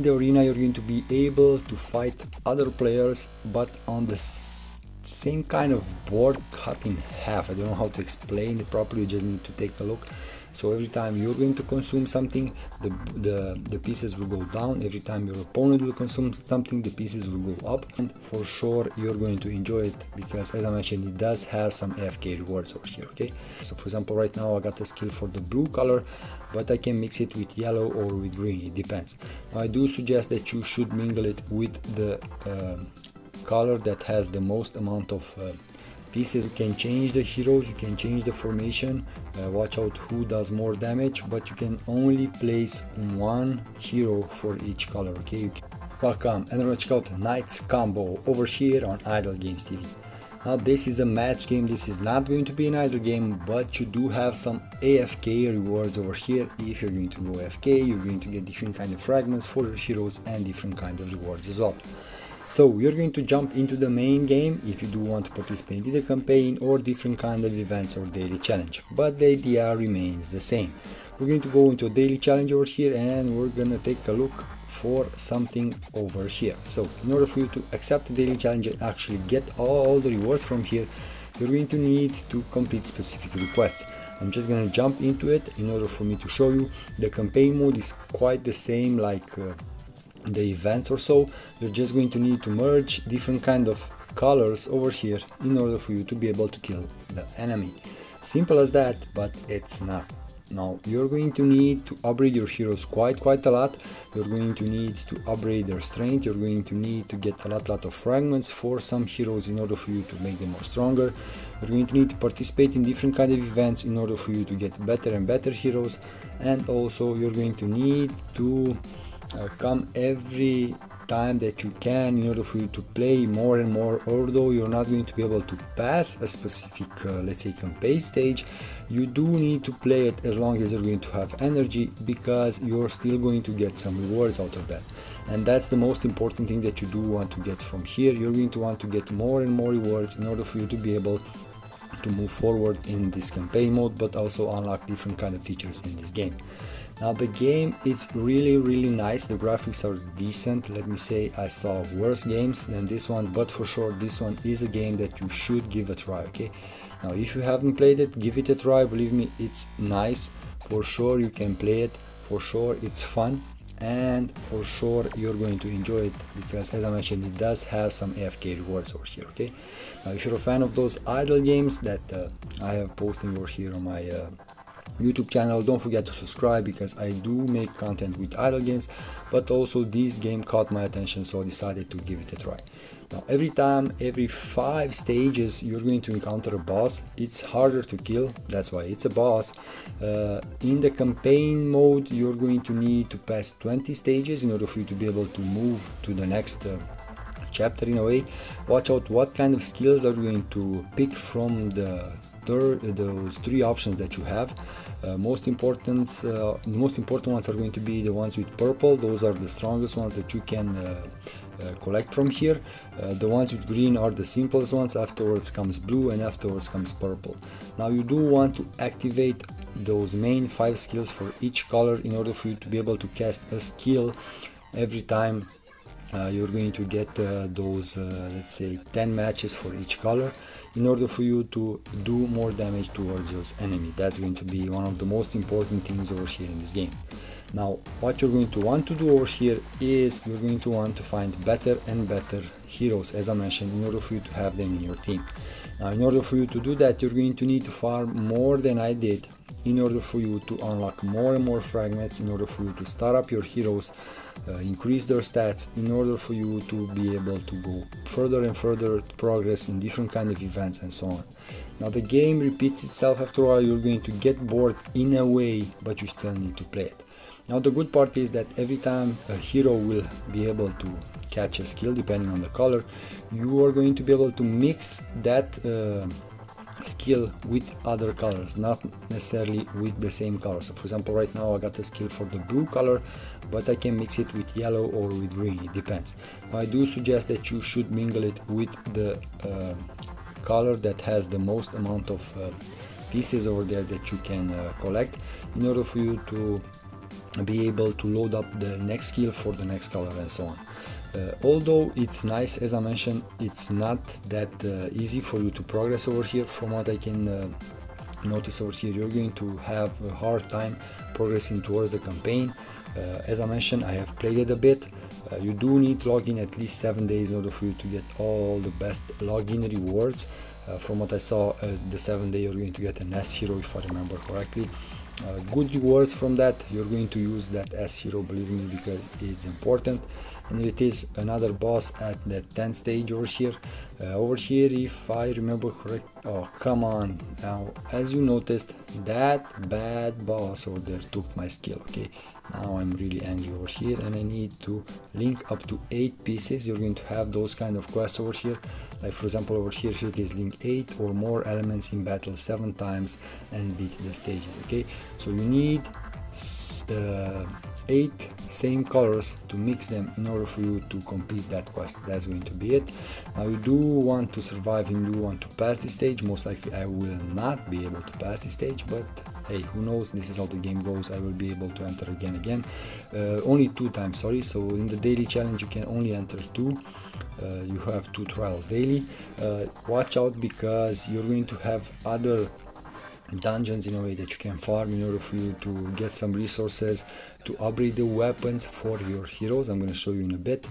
in the arena you're going to be able to fight other players, but on the same kind of board cut in half. I don't know how to explain it properly, you just need to take a look. So every time you're going to consume something, the pieces will go down. Every time your opponent will consume something, the pieces will go up. And for sure you're going to enjoy it, because as I mentioned, it does have some AFK rewards over here, okay? So for example, right now I got a skill for the blue color, but I can mix it with yellow or with green, it depends. Now I do suggest that you should mingle it with the color that has the most amount of pieces. You can change the heroes, you can change the formation, watch out who does more damage, but you can only place one hero for each color, okay? Welcome, and we're gonna check out Knights Combo over here on Idle Games TV. Now this is a match game, this is not going to be an idle game, but you do have some AFK rewards over here. If you're going to go AFK, you're going to get different kind of fragments for your heroes and different kind of rewards as well. So you're going to jump into the main game if you do want to participate in the campaign or different kind of events or daily challenge, but the idea remains the same. We're going to go into a daily challenge over here, and we're gonna take a look for something over here. So in order for you to accept the daily challenge and actually get all the rewards from here, you're going to need to complete specific requests. I'm just gonna jump into it in order for me to show you. The campaign mode is quite the same like the events or so. You're just going to need to merge different kind of colors over here in order for you to be able to kill the enemy. Simple as that, but it's not. Now you're going to need to upgrade your heroes quite a lot. You're going to need to upgrade their strength. You're going to need to get a lot of fragments for some heroes in order for you to make them more stronger. You're going to need to participate in different kind of events in order for you to get better and better heroes, and also you're going to need to come every time that you can in order for you to play more and more. Although you're not going to be able to pass a specific let's say campaign stage, you do need to play it as long as you're going to have energy, because you're still going to get some rewards out of that. And that's the most important thing that you do want to get from here. You're going to want to get more and more rewards in order for you to be able to move forward in this campaign mode, but also unlock different kind of features in this game. Now the game, it's really nice. The graphics are decent. Let me say, I saw worse games than this one, but for sure this one is a game that you should give a try, okay? Now if you haven't played it, give it a try. Believe me, it's nice. For sure you can play it. For sure it's fun. And for sure you're going to enjoy it, because as I mentioned, it does have some AFK rewards over here, okay? Now if you're a fan of those idle games that I have posting over here on my YouTube channel, don't forget to subscribe, because I do make content with idle games, but also this game caught my attention, so I decided to give it a try. Now every 5 stages you're going to encounter a boss. It's harder to kill, that's why it's a boss. In the campaign mode you're going to need to pass 20 stages in order for you to be able to move to the next chapter in a way. Watch out what kind of skills are you going to pick from those 3 options that you have. Most important ones are going to be the ones with purple. Those are the strongest ones that you can collect from here. The ones with green are the simplest ones. Afterwards comes blue, and afterwards comes purple. Now you do want to activate those main 5 skills for each color in order for you to be able to cast a skill every time you're going to get those let's say 10 matches for each color, in order for you to do more damage towards those enemy. That's going to be one of the most important things over here in this game. Now what you're going to want to do over here is you're going to want to find better and better heroes, as I mentioned, in order for you to have them in your team. Now in order for you to do that, you're going to need to farm more than I did, in order for you to unlock more and more fragments, in order for you to start up your heroes, increase their stats, in order for you to be able to go further and further progress in different kind of events and so on. Now the game repeats itself after a while. You're going to get bored in a way, but you still need to play it. Now the good part is that every time a hero will be able to catch a skill, depending on the color, you are going to be able to mix that skill with other colors, not necessarily with the same color. So for example, right now I got a skill for the blue color, but I can mix it with yellow or with green, it depends. Now I do suggest that you should mingle it with the color that has the most amount of pieces over there that you can collect, in order for you to be able to load up the next skill for the next color and so on. Although it's nice, as I mentioned, it's not that easy for you to progress over here. From what I can notice over here, you're going to have a hard time progressing towards the campaign. As I mentioned, I have played it a bit. You do need to log in at least 7 days in order for you to get all the best login rewards. From what I saw, the 7th day you're going to get an S hero, if I remember correctly. Good rewards from that. You're going to use that S hero, believe me, because it's important. And it is another boss at the 10th stage over here. Over here, if I remember correct, oh come on, now as you noticed, that bad boss over there took my skill. Okay, now I'm really angry over here, and I need to link up to 8 pieces. You're going to have those kind of quests over here, like for example over here it is link 8 or more elements in battle 7 times and beat the stages. Okay, so you need 8 same colors to mix them in order for you to complete that quest. That's going to be it. Now you do want to survive and you do want to pass this stage. Most likely I will not be able to pass this stage, but hey, who knows, this is how the game goes. I will be able to enter again. Only 2 times, sorry. So in the daily challenge you can only enter 2. You have 2 trials daily. Watch out, because you're going to have other dungeons in a way that you can farm in order for you to get some resources to upgrade the weapons for your heroes. I'm going to show you in a bit.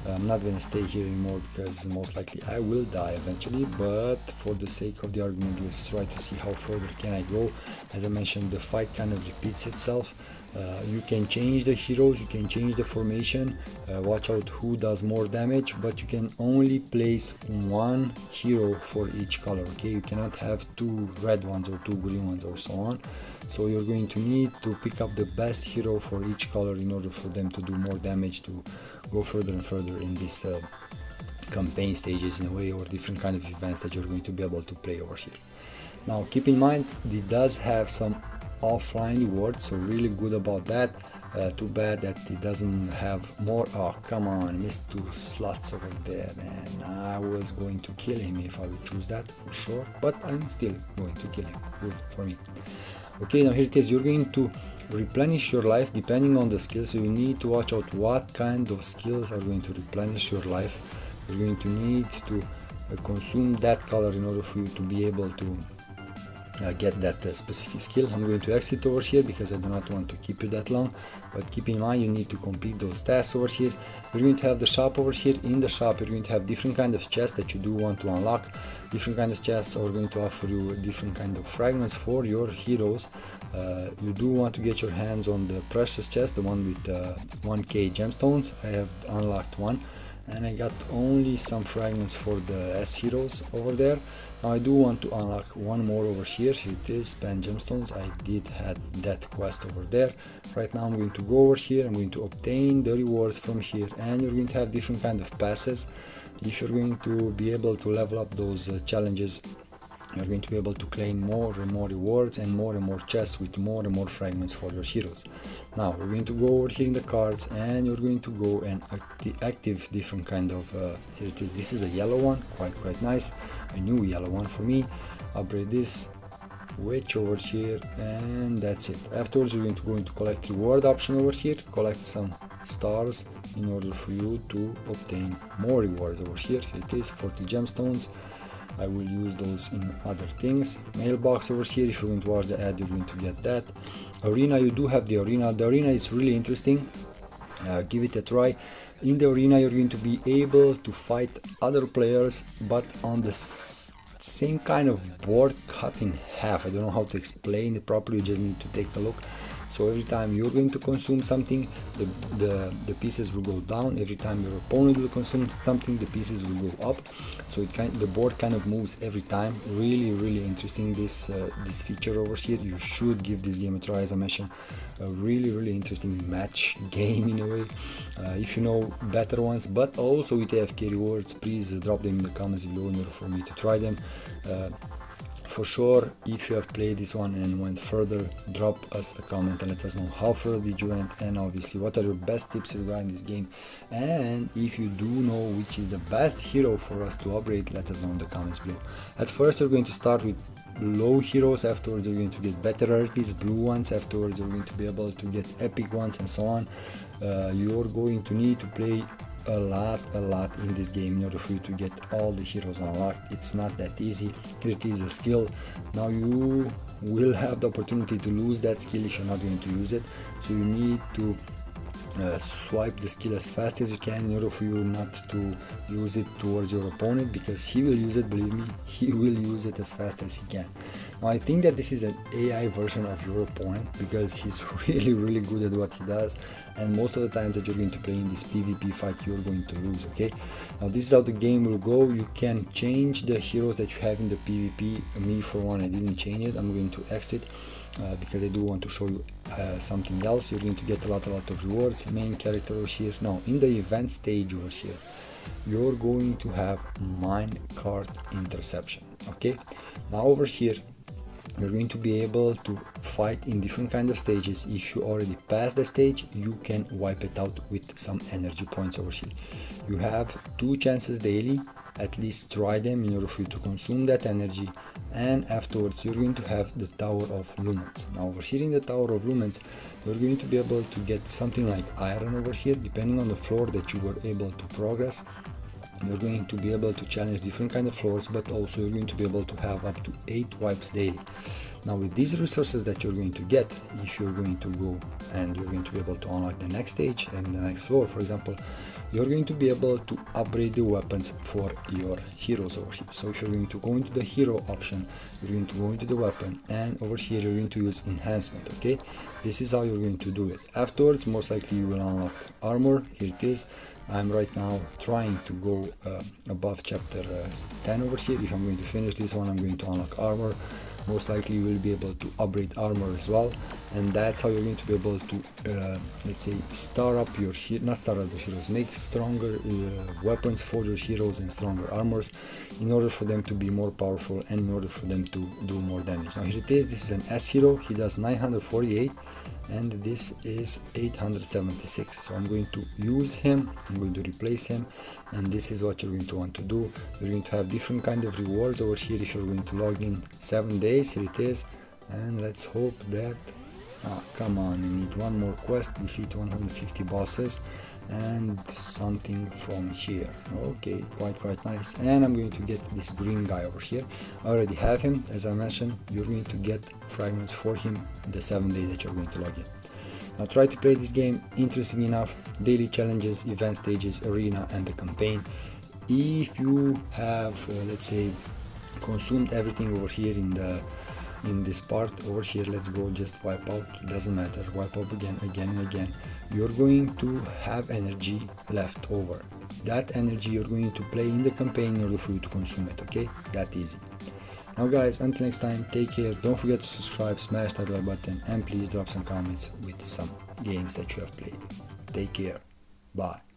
I'm not going to stay here anymore because most likely I will die eventually, but for the sake of the argument, let's try to see how further can I go. As I mentioned, the fight kind of repeats itself. You can change the heroes, you can change the formation, watch out who does more damage, but you can only place 1 hero for each color. Okay, you cannot have 2 red ones or 2 green ones or so on. So you're going to need to pick up the best hero for each color in order for them to do more damage, to go further and further in this campaign stages in a way, or different kind of events that you're going to be able to play over here. Now keep in mind, it does have some offline rewards, so really good about that. Too bad that it doesn't have more. Oh come on, missed 2 slots over there, and I was going to kill him if I would choose that for sure, but I'm still going to kill him. Good for me. Okay, now here it is. You're going to replenish your life depending on the skills, so you need to watch out what kind of skills are going to replenish your life. You're going to need to consume that color in order for you to be able to get that specific skill. I'm going to exit over here because I do not want to keep you that long, but keep in mind you need to complete those tasks over here. You're going to have the shop over here. In the shop you're going to have different kind of chests that you do want to unlock. Different kind of chests are going to offer you different kind of fragments for your heroes. You do want to get your hands on the precious chest, the one with 1k gemstones. I have unlocked one, and I got only some fragments for the S heroes over there. Now I do want to unlock one more over here. Here it is, spend gemstones. I did have that quest over there. Right now I'm going to go over here. I'm going to obtain the rewards from here, and you're going to have different kind of passes. If you're going to be able to level up those challenges, you're going to be able to claim more and more rewards and more chests with more and more fragments for your heroes. Now we're going to go over here in the cards, and you're going to go and active different kind of here it is. This is a yellow one, quite nice, a new yellow one for me. Upgrade this witch over here, and that's it. Afterwards you're going to go into collect reward option over here, collect some stars in order for you to obtain more rewards over here. Here it is, 40 gemstones. I will use those in other things. Mailbox over here, if you're going to watch the ad you're going to get that. Arena, you do have the arena. The arena is really interesting. Give it a try. In the arena you're going to be able to fight other players, but on the same kind of board cut in half. I don't know how to explain it properly, you just need to take a look. So every time you're going to consume something, the pieces will go down. Every time your opponent will consume something, the pieces will go up. So the board kind of moves every time. Really interesting, this feature over here. You should give this game a try. As I mentioned, a really interesting match game in a way. If you know better ones, but also with AFK rewards, please drop them in the comments below in order for me to try them. For sure, if you have played this one and went further, drop us a comment and let us know how far did you went, and obviously what are your best tips regarding this game. And if you do know which is the best hero for us to upgrade, let us know in the comments below. At first we're going to start with low heroes, afterwards you're going to get better rarities, blue ones, afterwards you're going to be able to get epic ones, and so on. You're going to need to play a lot in this game in order for you to get all the heroes unlocked. It's not that easy. Here it is, a skill. Now you will have the opportunity to lose that skill if you're not going to use it, so you need to swipe the skill as fast as you can in order for you not to use it towards your opponent, because he will use it, believe me, he will use it as fast as he can. Now I think that this is an AI version of your opponent, because he's really good at what he does, and most of the times that you're going to play in this PvP fight you're going to lose. Okay, now this is how the game will go. You can change the heroes that you have in the PvP. Me for one, I didn't change it. I'm going to exit because I do want to show you something else. You're going to get a lot of rewards. Main character over here. Now in the event stage over here, you're going to have minecart interception. Okay, now over here you're going to be able to fight in different kind of stages. If you already passed the stage, you can wipe it out with some energy points over here. You have 2 chances daily. At least try them in order for you to consume that energy, and afterwards you're going to have the Tower of Lumens. Now over here in the Tower of Lumens, you're going to be able to get something like iron over here, depending on the floor that you were able to progress. You're going to be able to challenge different kind of floors, but also you're going to be able to have up to 8 wipes daily. Now with these resources that you're going to get, if you're going to go and you're going to be able to unlock the next stage and the next floor, for example, you're going to be able to upgrade the weapons for your heroes over here. So if you're going to go into the hero option, you're going to go into the weapon, and over here you're going to use enhancement. Okay, this is how you're going to do it. Afterwards, most likely you will unlock armor. Here it is. I'm right now trying to go above chapter 10 over here. If I'm going to finish this one, I'm going to unlock armor. Most likely you will be able to upgrade armor as well, and that's how you're going to be able to let's say star up your heroes, make stronger weapons for your heroes and stronger armors in order for them to be more powerful and in order for them to do more damage. Now here it is. This is an S hero. He does 948 and this is 876, so I'm going to use him, I'm going to replace him, and this is what you're going to want to do. You're going to have different kind of rewards over here if you're going to log in 7 days. Here it is, and let's hope that come on, you need one more quest, defeat 150 bosses and something from here. Okay, quite nice. And I'm going to get this green guy over here. I already have him. As I mentioned, you're going to get fragments for him the 7 days that you're going to log in. Now try to play this game. Interesting enough, daily challenges, event stages, arena, and the campaign. If you have let's say consumed everything over here in this part over here, let's go just wipe out, doesn't matter, wipe up again and again, you're going to have energy left over. That energy you're going to play in the campaign in order for you to consume it. Okay, that easy. Now guys, until next time, take care, don't forget to subscribe, smash that like button, and please drop some comments with some games that you have played. Take care, bye.